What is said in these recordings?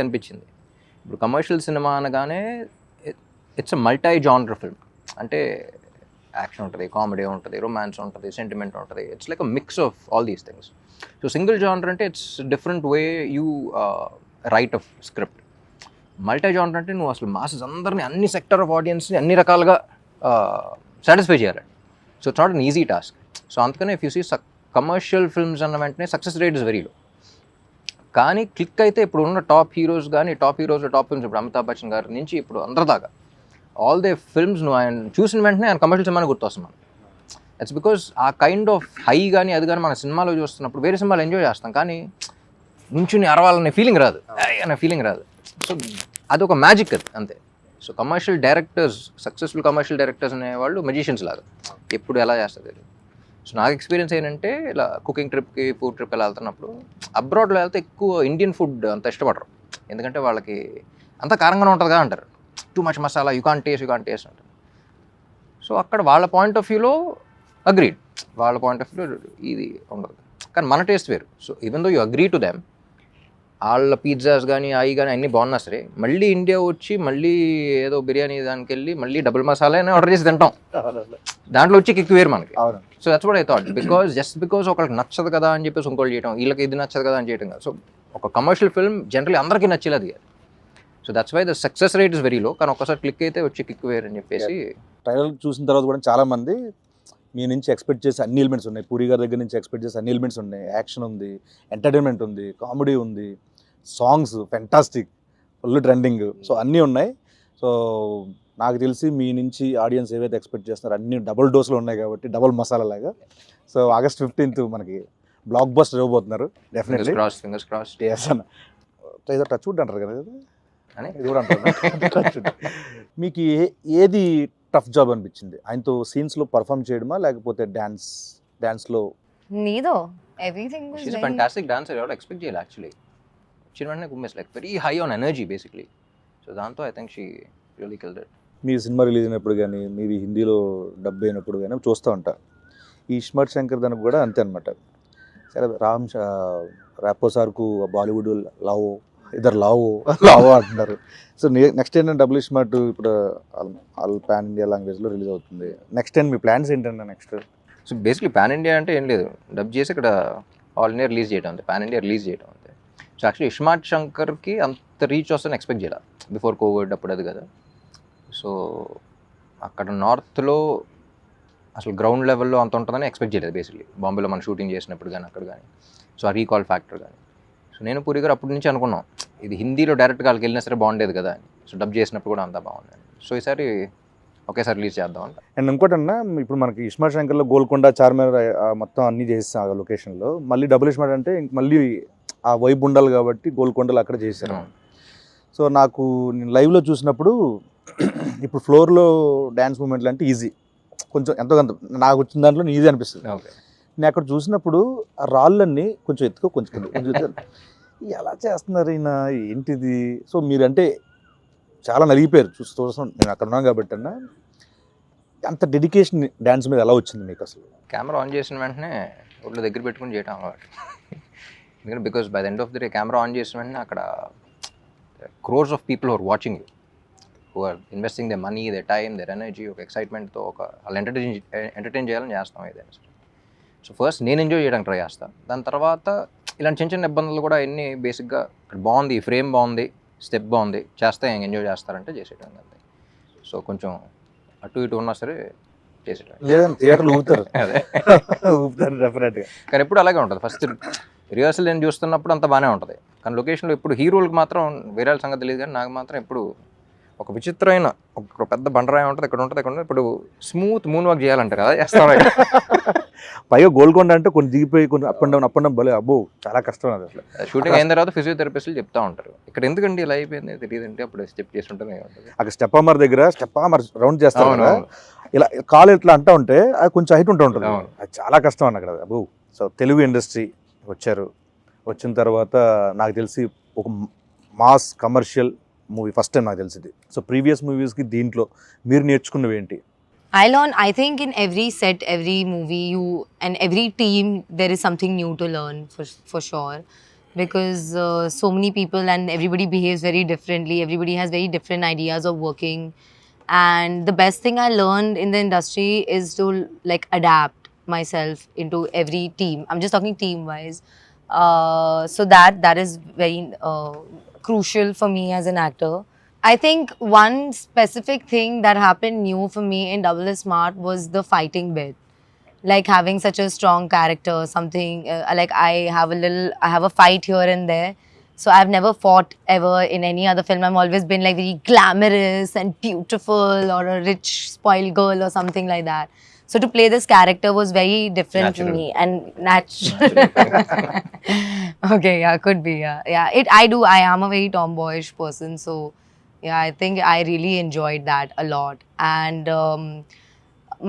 అనిపించింది. ఇప్పుడు commercial cinema అనగానే it's a multi genre film. అంటే యాక్షన్ ఉంటుంది, కామెడీ ఉంటుంది, రొమాన్స్ ఉంటుంది, సెంటిమెంట్ ఉంటుంది. It's like a mix of all these things. So single genre అంటే it's different way you write of script. Multi genre అంటే నువ్వు అసలు మాసెస్ అందరినీ, అన్ని సెక్టర్ ఆఫ్ ఆడియన్స్ని అన్ని రకాలుగా సాటిస్ఫై చేయాలి. So it's not an easy task. So అందుకనే if you see commercial films అన్న వెంటనే success rate is very low. కానీ క్లిక్ అయితే ఇప్పుడు ఉన్న టాప్ హీరోస్ కానీ, టాప్ ఫిల్మ్స్ ఇప్పుడు అమితాబ్ బచ్చన్ గారి నుంచి ఇప్పుడు అందరిదాకా ఆల్ దే ఫిల్మ్స్ నువ్వు ఆయన చూసిన వెంటనే ఆయన కమర్షియల్ సినిమాని గుర్తొస్తున్నాను. ఇట్స్ బికాస్ ఆ కైండ్ ఆఫ్ హై కానీ అది కానీ మన సినిమాలో చూస్తున్నప్పుడు వేరే సినిమాలు ఎంజాయ్ చేస్తాం, కానీ నుంచుని అరవాలనే ఫీలింగ్ రాదు, అనే ఫీలింగ్ రాదు. సో అది ఒక మ్యాజిక్ అది అంతే. So commercial directors, successful commercial directors అనేవాళ్ళు మెజిషియన్స్ లాగా, ఎప్పుడు ఎలా చేస్తారు. సో నాకు ఎక్స్పీరియన్స్ ఏంటంటే ఇలా కుకింగ్ ట్రిప్కి, ఫుడ్ ట్రిప్ ఇలా వెళ్తున్నప్పుడు అబ్రాడ్లో వెళ్తే ఎక్కువ ఇండియన్ ఫుడ్ అంత ఇష్టపడరు. ఎందుకంటే వాళ్ళకి అంత కారంగానే ఉంటుంది కదా అంటారు, too much masala, you can't taste అంటారు. సో అక్కడ వాళ్ళ పాయింట్ ఆఫ్ వ్యూలో అగ్రీడ్, వాళ్ళ పాయింట్ ఆఫ్ వ్యూలో ఇది ఉండదు. కానీ మన టేస్ట్ వేరు. So even though you agree to them, వాళ్ళ పిజ్జాస్ కానీ అవి కానీ అన్నీ బాగున్నా సరే, మళ్ళీ ఇండియా వచ్చి మళ్ళీ ఏదో బిర్యానీ దానికి వెళ్ళి మళ్ళీ డబుల్ మసాలా అని ఆర్డర్ చేసి తింటాం. దాంట్లో వచ్చి కిక్ వేరు మనకి. So that's what I thought. Because ఒకరికి నచ్చదు కదా అని చెప్పేసి ఇంకోటి చేయడం, వీళ్ళకి ఇది నచ్చదు కదా అని చేయడం కాదు. సో ఒక కమర్షియల్ ఫిల్మ్ జనరల్లీ అందరికీ నచ్చేది అది. So that's why the success rate is very low. కానీ ఒక్కసారి క్లిక్ అయితే వచ్చి కిక్ వేరు అని చెప్పేసి. ట్రైలర్ చూసిన తర్వాత కూడా చాలామంది మీ నుంచి ఎక్స్పెక్ట్ చేసే అన్ని ఎలిమెంట్స్ ఉన్నాయి, పూరి గారి దగ్గర నుంచి ఎక్స్పెక్ట్ చేసే అన్ని ఎలిమెంట్స్ ఉన్నాయి. యాక్షన్ ఉంది, ఎంటర్టైన్మెంట్ ఉంది, కామెడీ ఉంది, songs fantastic, full trending. So అన్నీ ఉన్నాయి. సో నాకు తెలిసి మీ నుంచి ఆడియన్స్ ఏవైతే ఎక్స్పెక్ట్ చేస్తున్నారో అన్ని డబుల్ డోస్లో ఉన్నాయి కాబట్టి, డబుల్ మసాలా లాగా. సో August 15th మనకి బ్లాక్ బస్టర్ ఇవ్వబోతున్నారు డెఫినెట్లీ. Fingers cross. అన్న ట్రైలర్ టచ్ వుడ్ అంటారు కదా, ఇది కూడా అంటారు. మీకు ఏది టఫ్ జాబ్ అనిపించింది? ఆయనతో సీన్స్లో పర్ఫామ్ చేయడమా, లేకపోతే డాన్స్లో? Neither. Everything was She's a very... fantastic dancer. I would expect jail actually. She went like very high on energy basically. So దాంతో I think she really killed it. Me cinema release అయినప్పుడు కానీ, మీది హిందీలో dub అయినప్పుడు కానీ చూస్తూ ఉంటా. ఈ ఇస్మార్ట్ శంకర్ దానికి కూడా అంతే అనమాట. సరే రాపో సార్కు బాలీవుడ్ లావో, ఇద్దరు లావో అంటున్నారు. సో నెక్స్ట్ ఏంటంటే డబుల్ స్మార్ట్ ఇప్పుడు ఆల్ పాన్ ఇండియా లాంగ్వేజ్లో రిలీజ్ అవుతుంది. నెక్స్ట్ టైం మీ ప్లాన్స్ ఏంటంటే next? So basically pan India అంటే ఏం లేదు, డబ్ చేసి ఇక్కడ ఆల్ ఇండియా రిలీజ్ చేయడం అంతే, పాన్ ఇండియా రిలీజ్ చేయడం అంతే. సో యాక్చువల్లీ ఇస్మార్ట్ శంకర్కి అంత రీచ్ వస్తుందని ఎక్స్పెక్ట్ చేయాలి బిఫోర్ కోవిడ్ అప్పుడు అది కదా. సో అక్కడ నార్త్లో అసలు గ్రౌండ్ లెవెల్లో అంత ఉంటుందని ఎక్స్పెక్ట్ చేయలేదు బేసిక్లీ, బాంబేలో మనం షూటింగ్ చేసినప్పుడు కానీ అక్కడ కానీ. సో ఆ రీకాల్ ఫ్యాక్టర్ కానీ. సో నేను పూరి గారు అప్పటి నుంచి అనుకున్నాం ఇది హిందీలో డైరెక్ట్గా వాళ్ళకి వెళ్ళినా సరే బాగుండేది కదా అని. సో డబ్ చేసినప్పుడు కూడా అంతా బాగుంది. సో ఈసారి ఒకేసారి రిలీజ్ చేద్దాం అంట. అండ్ ఇంకోటన్నా, ఇప్పుడు మనకి ఇస్మార్ట్ శంకర్లో గోల్కొండ, చార్మినార్ మొత్తం అన్నీ చేస్తాం ఆ లొకేషన్లో. మళ్ళీ డబుల్ ఇస్మార్ట్ అంటే మళ్ళీ ఆ వైబ్ ఉండాలి కాబట్టి గోల్కొండలో అక్కడ చేశాను. సో నాకు నేను లైవ్లో చూసినప్పుడు ఇప్పుడు ఫ్లోర్లో డ్యాన్స్ మూమెంట్లు అంటే ఈజీ, కొంచెం ఎంతో కొంత నాకు వచ్చిన దాంట్లో ఈజీ అనిపిస్తుంది. నేను అక్కడ చూసినప్పుడు ఆ రాళ్ళన్నీ కొంచెం ఎత్తుకో కొంచెం ఎలా చేస్తున్నారు ఈయన, ఏంటిది? సో మీరంటే చాలా నలిగిపోయారు చూస్తాం, నేను అక్కడ ఉన్నాను కాబట్టి అన్న. అంత డెడికేషన్ డ్యాన్స్ మీద ఎలా వచ్చింది మీకు అసలు? కెమెరా ఆన్ చేసిన వెంటనే ఒళ్ళు దగ్గర పెట్టుకుని చేయటం అలవాటు. ఎందుకంటే because by the end of the day camera on చేసిన వెంటనే అక్కడ crores of people are watching you, who are investing their money, their time, their energy, ఒక ఎక్సైట్మెంట్తో వాళ్ళు ఎంటర్టైన్ చేయాలని చేస్తాం ఏదైనా సరే. సో ఫస్ట్ నేను ఎంజాయ్ చేయడానికి ట్రై చేస్తాను. దాని తర్వాత ఇలాంటి చిన్న చిన్న ఇబ్బందులు కూడా ఎన్ని బేసిక్గా బాగుంది, ఈ ఫ్రేమ్ బాగుంది, స్టెప్ బాగుంది, చేస్తే ఎంజాయ్ చేస్తారంటే చేసేయడం అంతే. సో కొంచెం అటు ఇటు ఉన్నా సరే చేసేయడం. లేదంటే థియేటర్లు ఊపుతారు, అదే ఊపుతారు డెఫినెట్గా. కానీ ఎప్పుడు అలాగే ఉంటుంది. ఫస్ట్ రిహర్సల్ నేను చూస్తున్నప్పుడు అంతా బాగానే ఉంటుంది, కానీ లొకేషన్లో ఇప్పుడు హీరోలకు మాత్రం వేరే వాళ్ళ సంగతి తెలియదు, కానీ నాకు మాత్రం ఎప్పుడు ఒక విచిత్రమైన ఒక పెద్ద బండరాయి ఉంటుంది, ఇక్కడ ఉంటుంది, ఇక్కడ ఉంటుంది. ఇప్పుడు స్మూత్ మూన్ వాక్ చేయాలంటారు కదా, చేస్తాను. పైగా గోల్కొండ అంటే కొన్ని దిగిపోయి కొన్ని అప్ అండ్ డౌన్ భలే, అబ్బో చాలా కష్టం అది. అసలు షూటింగ్ అయిన తర్వాత ఫిజియోథెరపిస్టులు చెప్తా ఉంటారు, ఇక్కడ ఎందుకండి ఇలా అయిపోయింది తెలియదంటే అప్పుడు స్టెప్ చేస్తుంటే అక్కడ స్టెప్ అమర్ దగ్గర స్టెప్ అమర్ రౌండ్ చేస్తాను, ఇలా కాలు ఎట్లా అంటా ఉంటే అది కొంచెం హైట్ ఉంటుంది, అది చాలా కష్టం అన్న అక్కడ. అబ్బో. సో తెలుగు ఇండస్ట్రీ వచ్చిన తర్వాత నాకు తెలిసి ఒక mass commercial movie first time నాకు తెలిసింది. సో ప్రీవియస్ మూవీస్కి దీంట్లో మీరు నేర్చుకున్నవి ఏంటి? I think in every set, every movie, and every team, there is something new to learn for sure. because so many people and everybody behaves very differently. Everybody has very different ideas of working. And the best thing I learned in the industry is to like adapt myself into every team. I'm just talking team wise. So that is very crucial for me as an actor. I think one specific thing that happened new for me in Double is Smart was the fighting bit. Like having such a strong character, something like I have a fight here and there. So I've never fought ever in any other film. I've always been like very glamorous and beautiful, or a rich spoiled girl or something like that. So to play this character was very different Natural. to me and natural. Okay, yeah, could be, yeah. I am a very tomboyish person, so yeah, I think I really enjoyed that a lot. And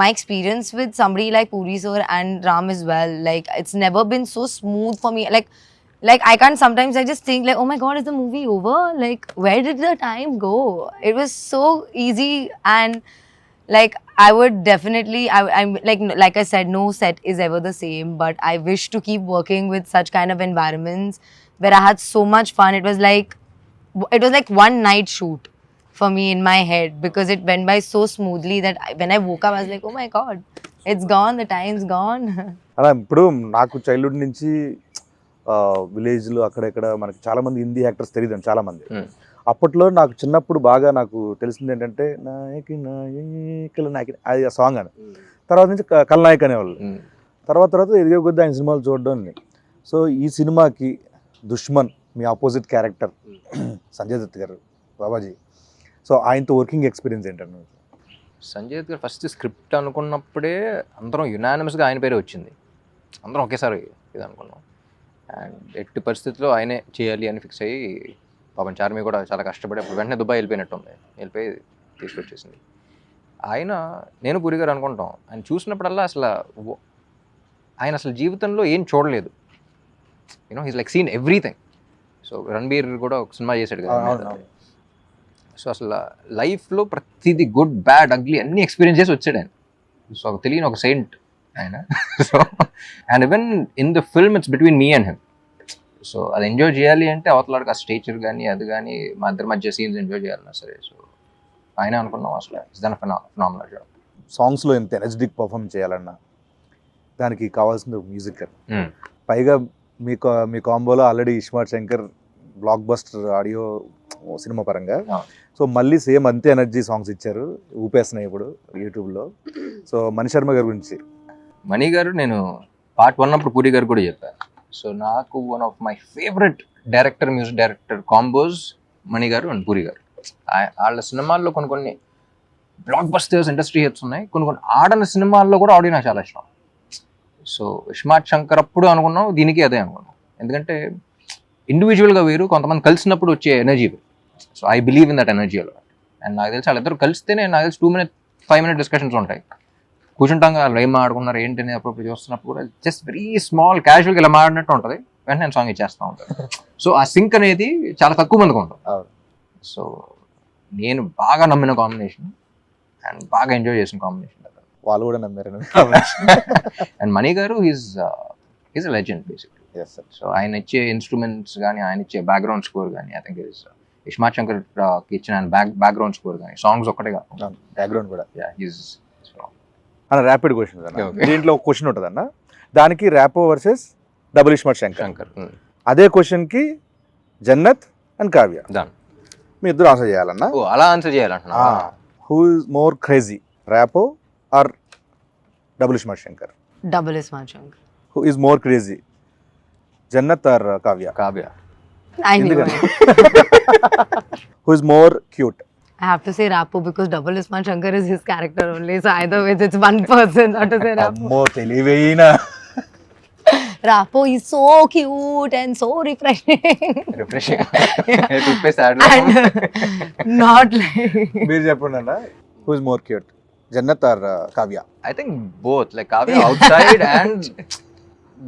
my experience with somebody like Puri sir and Ram as well, like it's never been so smooth for me. Like I can't, sometimes I just think like, oh my god, is the movie over? Like where did the time go? It was so easy. And like I would definitely, I'm like I said, no set is ever the same, but I wish to keep working with such kind of environments where I had so much fun. It was like one night shoot for me in my head, because it went by so smoothly that when I woke up I was like, oh my god, it's gone, the time's gone. అలా ఇప్పుడు నాకు childhood నుంచి విలేజ్లో అక్కడెక్కడ మనకి చాలామంది Hindi actors తెలియదు చాలామంది. అప్పట్లో నాకు చిన్నప్పుడు బాగా నాకు తెలిసింది ఏంటంటే నాయకి నాయకుల నాయకి అది ఆ సాంగ్ అని. తర్వాత నుంచి కల్నాయక్ అనేవాళ్ళు. తర్వాత ఎదిగే కొద్దీ ఆయన సినిమాలు చూడడం. సో ఈ సినిమాకి దుష్మన్ మీ ఆపోజిట్ క్యారెక్టర్ సంజయ్ దత్ గారు, బాబాజీ, సో ఆయనతో వర్కింగ్ ఎక్స్పీరియన్స్ ఏంటంటే? సంజయ్ దత్ గారు ఫస్ట్ స్క్రిప్ట్ అనుకున్నప్పుడే అందరం యునానిమస్గా ఆయన పేరే వచ్చింది. అందరం ఒకేసారి ఇది అనుకున్నాం. అండ్ ఎట్టి పరిస్థితుల్లో ఆయనే చేయాలి అని ఫిక్స్ అయ్యి, పాపం చార్మి కూడా చాలా కష్టపడి అప్పుడు వెంటనే దుబాయ్ వెళ్ళిపోయినట్టుంది, వెళ్ళిపోయి తీసుకొచ్చేసింది. నేను పూరి గారు అనుకుంటాం, ఆయన చూసినప్పుడల్లా ఆయన అసలు జీవితంలో ఏం చూడలేదు. He's like seen everything. So Ranbir కూడా ఒక సినిమా చేశాడు కదా. సో అసలు లైఫ్లో ప్రతిదీ గుడ్ బ్యాడ్ అగ్లీ అన్ని ఎక్స్పీరియన్స్ చేసి వచ్చాడు ఆయన. సో తెలియని ఒక సెయింట్ ఆయన. So and even in the film it's between me and him. So అది ఎంజాయ్ చేయాలి అంటే అవతలాడికి ఆ స్టేచర్ కానీ అది కానీ మా ఇద్దరి మధ్య సీన్స్ ఎంజాయ్ చేయాలన్నా సరే. సో ఆయన అనుకున్నాం అసలు ఇట్స్ దన్ ఫెనామినల్ జాబ్. సాంగ్స్లో ఎంత ఎనర్జెటిక్ పర్ఫామ్ చేయాలన్నా దానికి కావాల్సింది మ్యూజిక్. పైగా మీ కాంబోలో already Ismart Shankar blockbuster audio cinema పరంగా. సో మళ్ళీ సేమ్ అంతే ఎనర్జీ సాంగ్స్ ఇచ్చారు, ఊపేస్తున్నాయి ఇప్పుడు యూట్యూబ్లో. సో మణి శర్మ గారి గురించి. మణి గారు నేను పార్ట్ 1 అప్పుడు పూరి గారు కూడా చెప్పాను. సో నాకు one of my favourite music director combos Mani garu and puri గారు. వాళ్ళ సినిమాల్లో కొన్ని బ్లాక్ బస్టర్స్ ఇండస్ట్రీ హిట్స్ ఉన్నాయి, కొన్ని ఆడని సినిమాల్లో కూడా ఆడియో నాకు చాలా ఇష్టం. సో ఇస్మార్ట్ శంకర్ అప్పుడు అనుకున్నాం, దీనికి అదే అనుకున్నాం. ఎందుకంటే ఇండివిజువల్గా వేరు, కొంతమంది కలిసినప్పుడు వచ్చే ఎనర్జీ వేరు. So I believe in that energy అలా. అండ్ నాకు తెలిసి వాళ్ళిద్దరు కలిస్తేనే నాకు తెలిసి 2-5 minute డిస్కషన్స్ ఉంటాయి. కూర్చుంటాం కదా, వాళ్ళు ఏం మాట్లాడుకున్నారు ఏంటి అనేది అప్పుడు చూస్తున్నప్పుడు కూడా జస్ట్ వెరీ స్మాల్ క్యాజువల్గా ఇలా మాడినట్టు ఉంటుంది, వెంటనే నేను సాంగ్ ఇచ్చేస్తూ ఉంటాను. సో ఆ సింక్ అనేది చాలా తక్కువ మందికి ఉంటుంది. సో నేను బాగా నమ్మిన కాంబినేషన్ అండ్ బాగా ఎంజాయ్ చేసిన కాంబినేషన్. వాళ్ళు కూడా నమ్మారు. అండ్ మణి గారు is a legend basically. So ఆయన ఇచ్చే ఇన్స్ట్రుమెంట్స్ కానీ, ఆయన ఇచ్చే బ్యాక్గ్రౌండ్ స్కోర్ కానీ, ఐ థింక్ ఇస్మార్ట్ శంకర్ ఇచ్చిన బ్యాక్గ్రౌండ్ స్కోర్ కానీ, సాంగ్స్ ఒక్కటే కాదు, బ్యాక్గ్రౌండ్ కూడా. అన్న ర్యాపిడ్ క్వశ్చన్ అన్న, దీంట్లో ఒక క్వశ్చన్ ఉంటుంది అన్న, దానికి ర్యాపో వర్సెస్ డబుల్ ఇస్మార్ట్ శంకర్. అదే క్వశ్చన్కి జన్నత్ అండ్ కావ్య, మీ ఇద్దరు ఆన్సర్ చేయాలన్నా. అలా ఆన్సర్ చేయాలంటున్నా. Who is more crazy, Rapo or double iSmart Shankar? Double Ismaart Shankar. Who is more crazy, Jannat or Kavya? Kavya. I knew it. Who is more cute? I have to say Rapo because Double Ismaart Shankar is his character only. So either way, it's one person. Not to say Rapo. Ammo తెలివేయినా. Rapo is so cute and so refreshing. Refreshing. And not like. మీరు చెప్పండి అన్న, who is more cute, Jannat or Kavya? I think both. Like Kavya outside and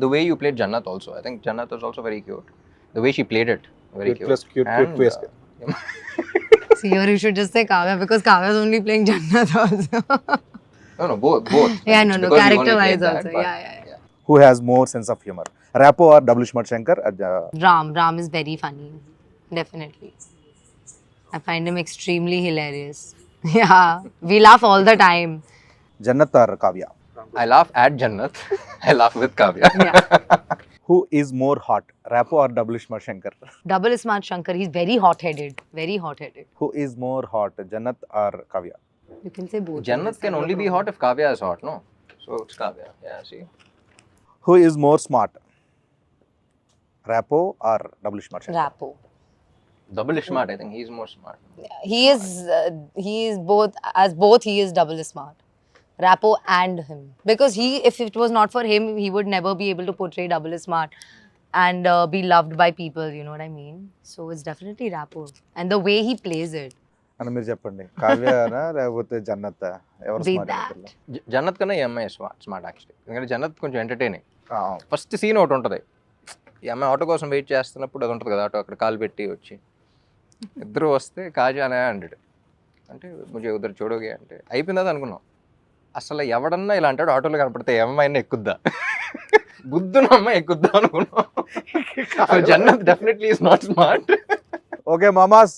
the way you played Jannat also. I think Jannat was also very cute. The way she played it, very cute. Plus cute, and, plus See, here you should just say Kavya because Kavya is only playing Jannat also. No, both. Yeah, no, Because you only character played wise that, also. but- Yeah. Who has more sense of humor, Rapo or double smart Shankar? Ram is very funny, definitely. I find him extremely hilarious. Yeah, we laugh all the time. Jannat or Kavya? I laugh at Jannat. I laugh with Kavya. Yeah. Who is more hot, Rapo or double smart Shankar? Double smart Shankar, he's very hot-headed, very hot-headed. Who is more hot, Jannat or Kavya? You can say both. Jannat can only be hot if Kavya is hot, no? So it's Kavya. Yeah, see. Who is more smart, Rapo or double smart Shankar? Rapo. Double smart, I think he's more smart. He is both, as both he is double smart. Rapo and him. Because if it was not for him, he would never be able to portray double smart and be loved by people, you know what I mean? So it's definitely Rapo. And the way he plays it. అని మీరు చెప్పండి, కావ్యనా లేకపోతే జన్నత్? ఎవరు Be smart that. అనుకుంటున్నారు? జన్నత్ కన్నా ఈ అమ్మాయి smart actually. ఎందుకంటే జన్నత్ కొంచెం ఎంటర్టైనింగ్. ఫస్ట్ సీన్ ఒకటి ఉంటుంది, ఈ అమ్మాయి ఆటో కోసం వెయిట్ చేస్తున్నప్పుడు అది ఉంటుంది కదా, ఆటో అక్కడ కాలు పెట్టి వచ్చి ఇద్దరు వస్తే కాజానే అంటాడు, అంటే ముజే ఉద్దరు చూడోగే అంటే అయిపోయిందా అనుకున్నాం. అసలు ఎవడన్నా ఇలా అంటాడు ఆటోలో కనపడితే ఏ అమ్మాయినా ఎక్కుద్దా, బుద్ధున అమ్మాయి ఎక్కుద్దా అనుకున్నాం. Jannat definitely is not smart. Okay మామాస్,